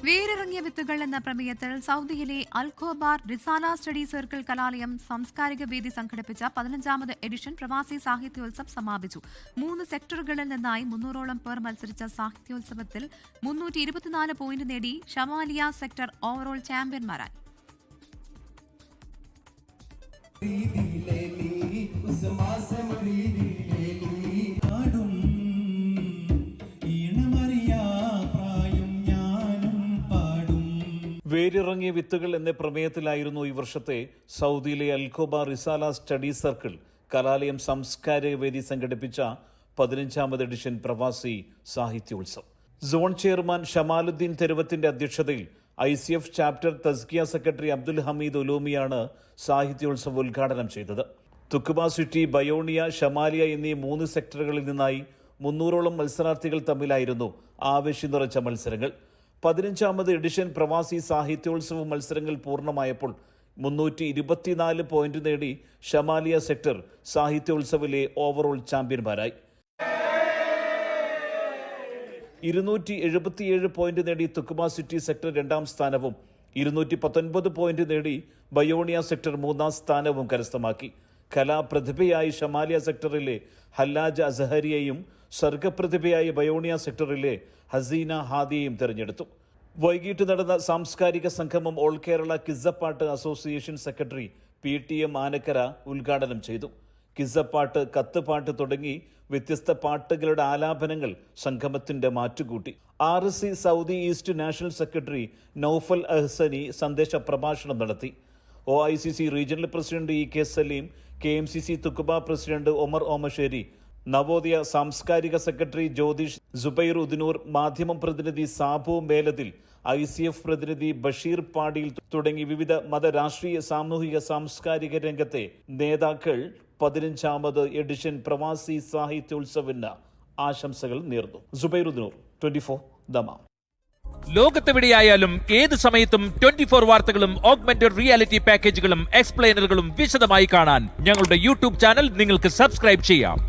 വേരിറങ്ങിയ വിത്തുകൾ എന്ന പ്രമേയത്തിൽ സൗദിയിലെ അൽഖോബാർ റിസാല സ്റ്റഡി സർക്കിൾ കലാലയം സാംസ്കാരിക വേദി സംഘടിപ്പിച്ച 15ാമത് എഡിഷൻ പ്രവാസി സാഹിത്യോത്സവ് സമാപിച്ചു. 3 സെക്ടറുകളിൽ നിന്നായി 300ഓളം പേർ മത്സരിച്ച സാഹിത്യോത്സവത്തിൽ 324 പോയിന്റ് നേടി ഷമാലിയ സെക്ടർ ഓവറോൾ ചാമ്പ്യന്മാരായി. വേരിറങ്ങിയ വിത്തുകൾ എന്ന പ്രമേയത്തിലായിരുന്നു ഈ വർഷത്തെ സൗദിയിലെ അൽഖോബാർ റിസാല സ്റ്റഡി സർക്കിൾ കലാലയം സാംസ്കാരിക വേദി സംഘടിപ്പിച്ച 15ാമത് എഡിഷൻ പ്രവാസി സാഹിത്യോത്സവം. സോൺ ചെയർമാൻ ഷമാലുദ്ദീൻ തെരുവത്തിന്റെ അധ്യക്ഷതയിൽ ICF ചാപ്റ്റർ തസ്കിയ സെക്രട്ടറി അബ്ദുൽ ഹമീദ് ഉലൂമിയാണ് സാഹിത്യോത്സവം ഉദ്ഘാടനം ചെയ്തത്. തുക്കുബ സിറ്റി, ബയോണിയ, ഷമാലിയ എന്നീ 3 സെക്ടറുകളിൽ നിന്നായി 300ഓളം മത്സരാർത്ഥികൾ തമ്മിലായിരുന്നു ആവേശം നിറച്ച മത്സരങ്ങൾ. 15ാമത് എഡിഷൻ പ്രവാസി സാഹിത്യോത്സവ മത്സരങ്ങൾ പൂർണ്ണമായപ്പോൾ 324 പോയിന്റ് നേടി ഷമാലിയ സെക്ടർ സാഹിത്യോത്സവിലെ ഓവറോൾ ചാമ്പ്യന്മാരായി. 277 പോയിന്റ് നേടി തുക്കുമ സിറ്റി സെക്ടർ 2ാം സ്ഥാനവും 219 പോയിന്റ് നേടി ബയോണിയ സെക്ടർ 3ാം സ്ഥാനവും കരസ്ഥമാക്കി. കലാപ്രതിഭയായി ഷമാലിയ സെക്ടറിലെ ഹല്ലാജ് അസഹരിയെയും സർഗപ്രതിഭയായി ബയോണിയ സെക്ടറിലെ ഹസീന ഹാദിയെയും തെരഞ്ഞെടുത്തു. വൈകിട്ട് നടന്ന സാംസ്കാരിക സംഗമം all Kerala Kissappattu association secretary PTM Anakkara ഉദ്ഘാടനം ചെയ്തു. കിസ്സപ്പാട്ട്, കത്തുപാട്ട് തുടങ്ങി വ്യത്യസ്ത പാട്ടുകളുടെ ആലാപനങ്ങൾ സംഗമത്തിന്റെ മാറ്റുകൂട്ടി. RSC Saudi east national secretary Noufal Ahsani സന്ദേശ പ്രഭാഷണം നടത്തി. OICC regional president EK Saleem, KMCC Thuqbah president Omar Omassery, Navodaya സാംസ്കാരിക സെക്രട്ടറി ജ്യോതിഷ് സുബൈർ ഉദിനൂർ, മാധ്യമം പ്രതിനിധി സാബു മേലതിൽ, ICF പ്രതിനിധി ബഷീർ പാടിയിൽ തുടങ്ങി വിവിധ മത, രാഷ്ട്രീയ, സാമൂഹിക, സാംസ്കാരിക രംഗത്തെ നേതാക്കൾ 15ാമത് എഡിഷൻ പ്രവാസി സാഹിത്യോത്സവിന് ആശംസകൾ നേർന്നു. സുബൈർ ഉദിനൂർ, 24 ദമാം. ലോകത്തെവിടെയായാലും ഏത് സമയത്തും 24 വാർത്തകളും ഓഗ്മെന്റഡ് റിയാലിറ്റി പാക്കേജുകളും എക്സ്പ്ലെയിനറുകളും വിശദമായി കാണാൻ ഞങ്ങളുടെ YouTube ചാനൽ നിങ്ങൾക്ക് സബ്സ്ക്രൈബ് ചെയ്യാം.